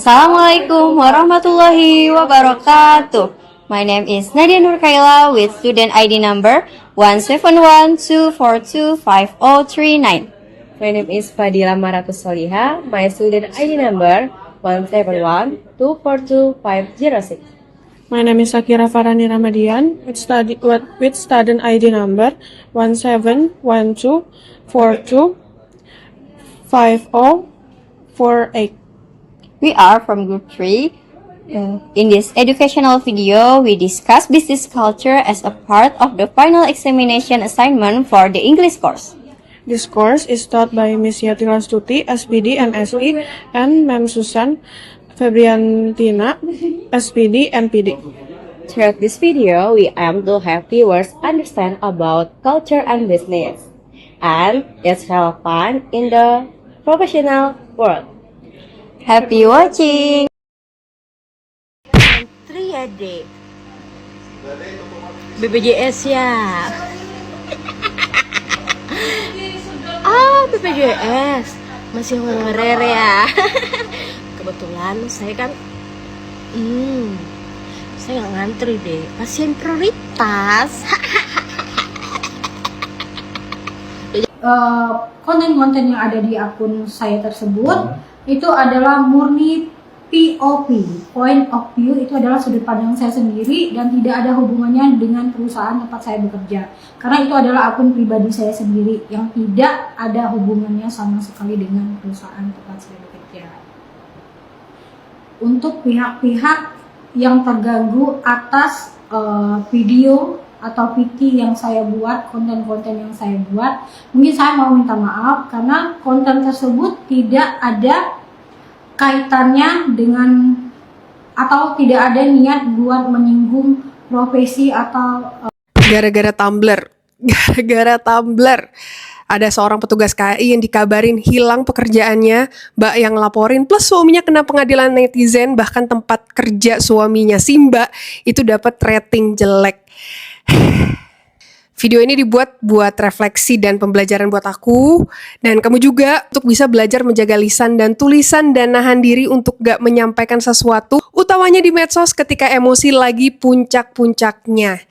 Assalamualaikum warahmatullahi wabarakatuh. My name is Nadia Nurkaila with student ID number 17124250039. My name is Fadila Maratus Soliha. My student ID number 171242506. My name is Sakira Farani Ramadian with student ID number 1712425048. We are from group 3. In this educational video, we discuss business culture as a part of the final examination assignment for the English course. This course is taught by Miss Yatira Stuti, SPD, MSc, and Ma'am Susan Febriantina, SPD, MPD. Throughout this video, we aim to help viewers understand about culture and business, and its relevant in the professional world. Happy watching! 3 ya, Dek. BPJS ya. BPJS. Masih honorer ya. Kebetulan saya kan saya nggak ngantri deh. Pasien prioritas. Konten-konten yang ada di akun saya tersebut itu adalah murni POV, point of view, itu adalah sudut pandang saya sendiri dan tidak ada hubungannya dengan perusahaan tempat saya bekerja. Karena itu adalah akun pribadi saya sendiri yang tidak ada hubungannya sama sekali dengan perusahaan tempat saya bekerja. Untuk pihak-pihak yang terganggu atas video atau PT yang saya buat, konten-konten yang saya buat, mungkin saya mau minta maaf karena konten tersebut tidak ada kaitannya dengan atau tidak ada niat buat menyinggung profesi atau Gara-gara Tumblr ada seorang petugas KAI yang dikabarin hilang pekerjaannya, Mbak yang laporin plus suaminya kena pengadilan netizen, bahkan tempat kerja suaminya si Mbak itu dapat rating jelek. Video ini dibuat buat refleksi dan pembelajaran buat aku dan kamu juga untuk bisa belajar menjaga lisan dan tulisan dan nahan diri untuk gak menyampaikan sesuatu utamanya di medsos ketika emosi lagi puncak-puncaknya.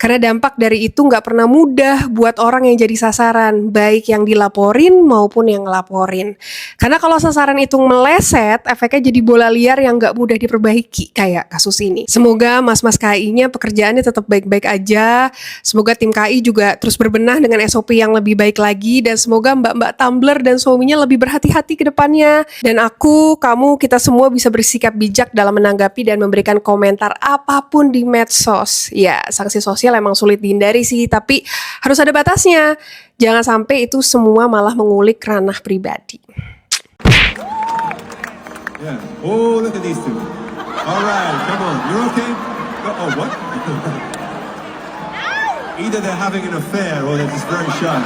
Karena dampak dari itu gak pernah mudah buat orang yang jadi sasaran, baik yang dilaporin maupun yang ngelaporin. Karena kalau sasaran itu meleset, efeknya jadi bola liar yang gak mudah diperbaiki, kayak kasus ini. Semoga mas-mas KAI-nya pekerjaannya tetap baik-baik aja, semoga tim KAI juga terus berbenah dengan SOP yang lebih baik lagi, dan semoga mbak-mbak Tumblr dan suaminya lebih berhati-hati ke depannya. Dan aku, kamu, kita semua bisa bersikap bijak dalam menanggapi dan memberikan komentar apapun di medsos. Ya, sanksi sosial emang sulit dihindari sih, tapi harus ada batasnya. Jangan sampai itu semua malah mengulik ranah pribadi. Yeah. Oh, look at these two. All right, come on. You're okay? Oh, what? Either they're having an affair or they're just very shy.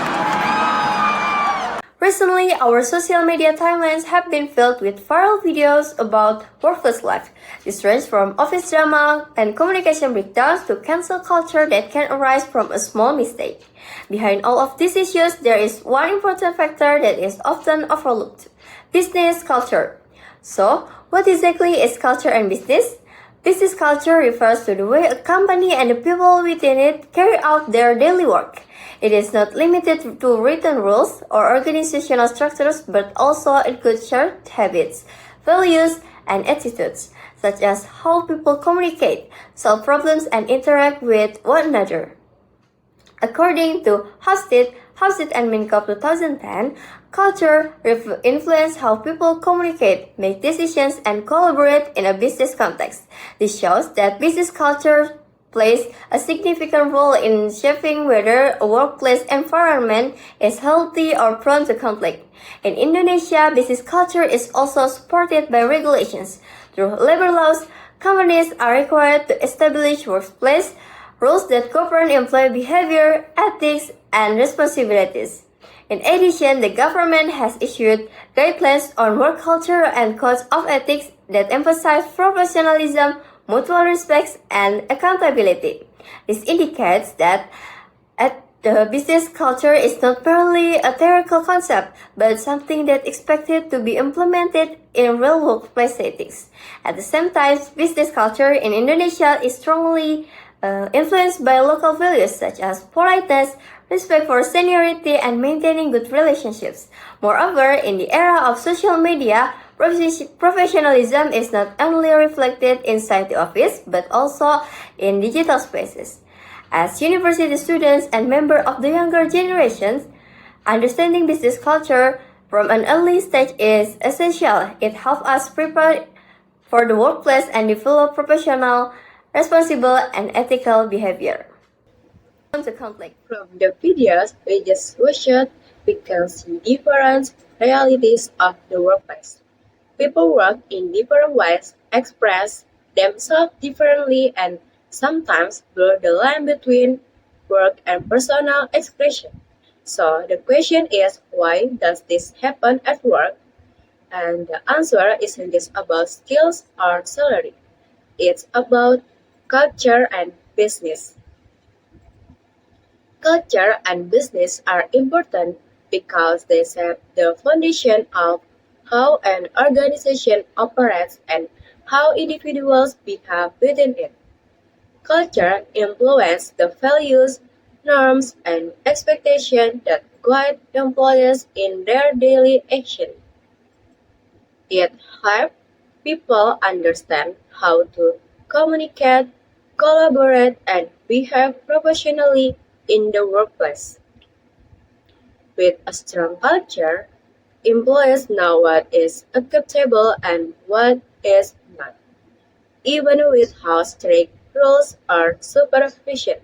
Recently, our social media timelines have been filled with viral videos about workplace life. This range from office drama and communication breakdowns to cancel culture that can arise from a small mistake. Behind all of these issues, there is one important factor that is often overlooked: business culture. So, what exactly is culture and business? Business culture refers to the way a company and the people within it carry out their daily work. It is not limited to written rules or organizational structures, but also includes shared habits, values, and attitudes, such as how people communicate, solve problems, and interact with one another. According to Hofstede and Minkoff 2010, culture influences how people communicate, make decisions, and collaborate in a business context. This shows that business culture plays a significant role in shaping whether a workplace environment is healthy or prone to conflict. In Indonesia, business culture is also supported by regulations. Through labor laws, companies are required to establish workplace rules that govern employee behavior, ethics, and responsibilities. In addition, the government has issued guidelines on work culture and codes of ethics that emphasize professionalism, mutual respect, and accountability. This indicates that The business culture is not merely a theoretical concept, but something that is expected to be implemented in real workplace settings. At the same time, business culture in Indonesia is strongly influenced by local values such as politeness, respect for seniority, and maintaining good relationships. Moreover, in the era of social media, professionalism is not only reflected inside the office, but also in digital spaces. As university students and members of the younger generations, understanding business culture from an early stage is essential. It helps us prepare for the workplace and develop professional, responsible, and ethical behavior. To conflict. From the videos we just watched, we can see different realities of the workplace. People work in different ways, express themselves differently, and sometimes blur the line between work and personal expression. So the question is, why does this happen at work? And the answer isn't just about skills or salary. It's about culture and business. Culture and business are important because they set the foundation of how an organization operates and how individuals behave within it. Culture influences the values, norms, and expectations that guide employees in their daily action. It helps people understand how to communicate, collaborate, and behave professionally in the workplace. With a strong culture, employees know what is acceptable and what is not, even with how strict rules or supervision.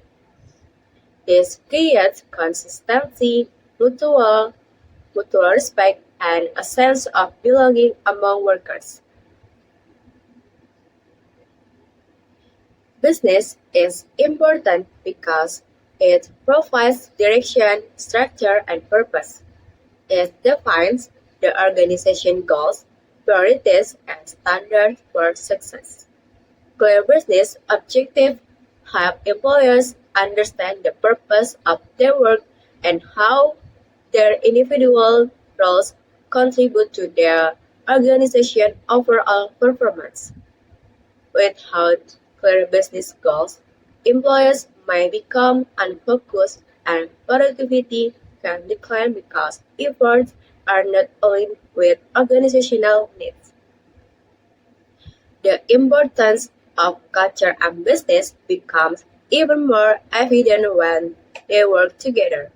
This creates consistency, mutual respect, and a sense of belonging among workers. Business is important because it provides direction, structure, and purpose. It defines the organization goals, priorities, and standards for success. Clear business objectives help employers understand the purpose of their work and how their individual roles contribute to their organization overall performance. Without clear business goals, employers may become unfocused and productivity can decline because efforts are not aligned with organizational needs. The importance of culture and business becomes even more evident when they work together.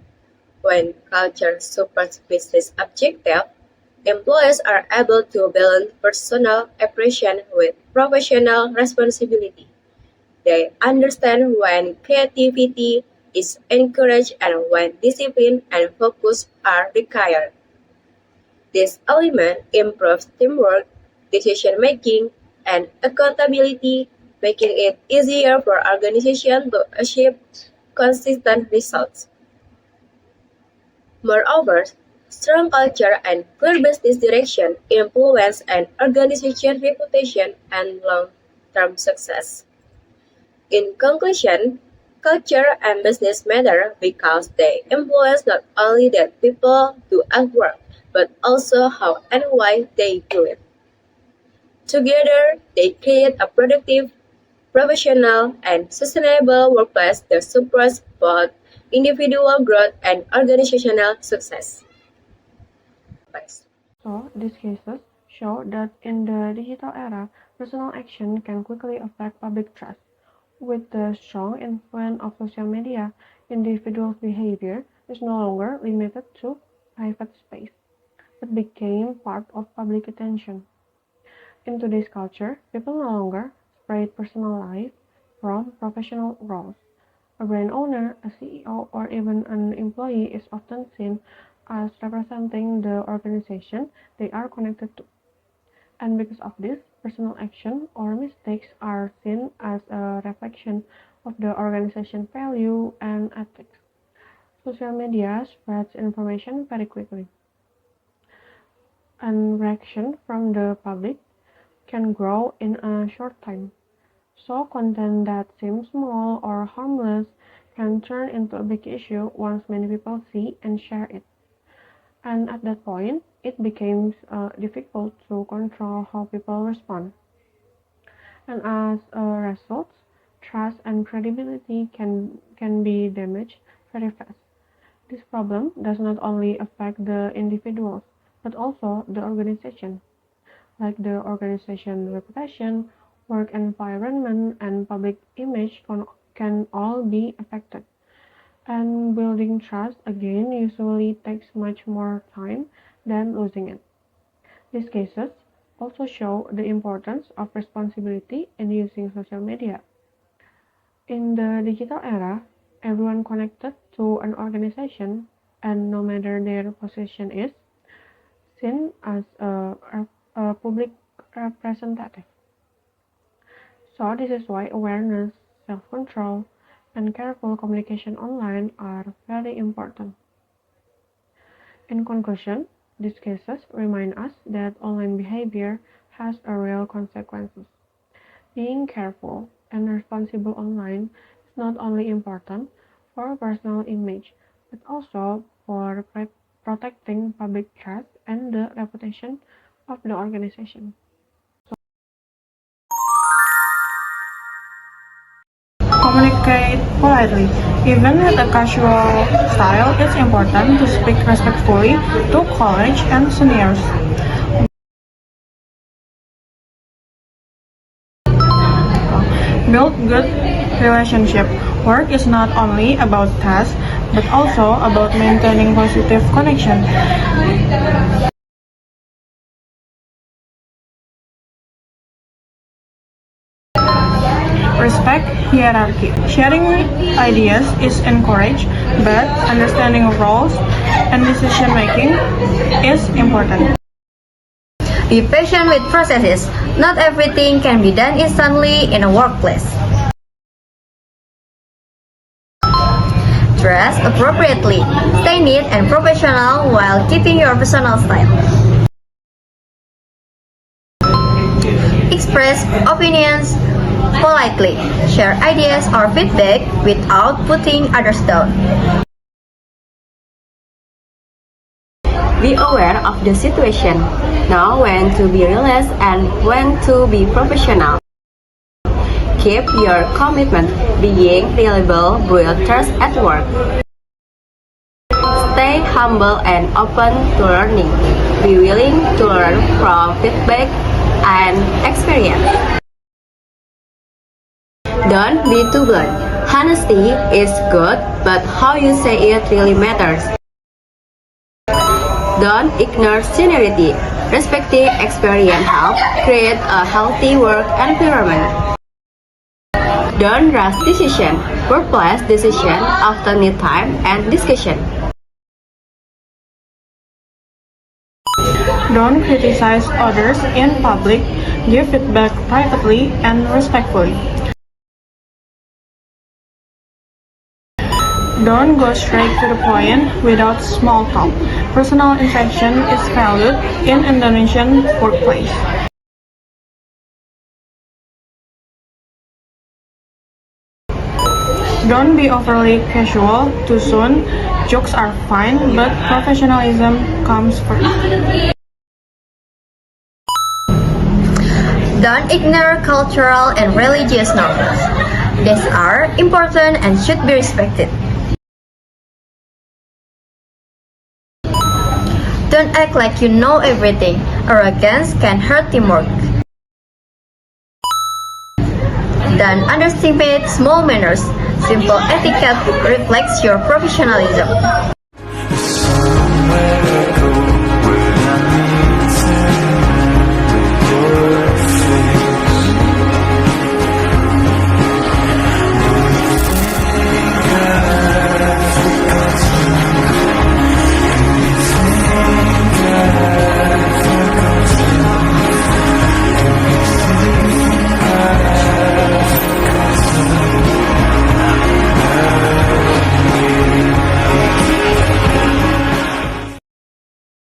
When culture supports business objectives, employees are able to balance personal appreciation with professional responsibility. They understand when creativity is encouraged and when discipline and focus are required. This element improves teamwork, decision-making, and accountability, making it easier for organizations to achieve consistent results. Moreover, strong culture and clear business direction influence an organization's reputation and long-term success. In conclusion, culture and business matter because they influence not only that people do at work, but also how and why they do it. Together, they create a productive, professional, and sustainable workplace that supports both individual growth and organizational success. So, these cases show that in the digital era, personal action can quickly affect public trust. With the strong influence of social media, individual behavior is no longer limited to private space, but became part of public attention. In today's culture, people no longer separate personal life from professional roles. A brand owner, a CEO, or even an employee is often seen as representing the organization they are connected to. And because of this, personal action or mistakes are seen as a reflection of the organization's value and ethics. Social media spreads information very quickly, and reaction from the public can grow in a short time. So content that seems small or harmless can turn into a big issue once many people see and share it. And at that point, it becomes difficult to control how people respond. And as a result, trust and credibility can be damaged very fast. This problem does not only affect the individuals, but also the organization, like the organization reputation, work environment, and public image can all be affected. And building trust again usually takes much more time than losing it. These cases also show the importance of responsibility in using social media. In the digital era, everyone connected to an organization, and no matter their position is, seen as a public representative. So this is why awareness, self-control, and careful communication online are very important. In conclusion, these cases remind us that online behavior has a real consequences. Being careful and responsible online is not only important for personal image, but also for protecting public trust and the reputation of the organization. Communicate politely. Even with a casual style, it's important to speak respectfully to colleagues and seniors. Build good relationship. Work is not only about tasks, but also about maintaining positive connection. Respect hierarchy. Sharing ideas is encouraged, but understanding roles and decision making is important. Be patient with processes. Not everything can be done instantly in a workplace. Dress appropriately. Stay neat and professional while keeping your personal style. Express opinions politely. Share ideas or feedback without putting others down. Be aware of the situation. Know when to be relaxed and when to be professional. Keep your commitment. Being reliable builds trust at work. Stay humble and open to learning. Be willing to learn from feedback and experience. Don't be too blunt. Honesty is good, but how you say it really matters. Don't ignore seniority. Respecting experience helps create a healthy work environment. Don't rush decision. Workplace decisions often need time and discussion. Don't criticize others in public. Give feedback privately and respectfully. Don't go straight to the point without small talk. Personal interaction is valued in Indonesian workplace. Don't be overly casual too soon. Jokes are fine, but professionalism comes first. Don't ignore cultural and religious norms. These are important and should be respected. Don't act like you know everything. Arrogance can hurt teamwork. Don't underestimate small manners. Simple etiquette reflects your professionalism.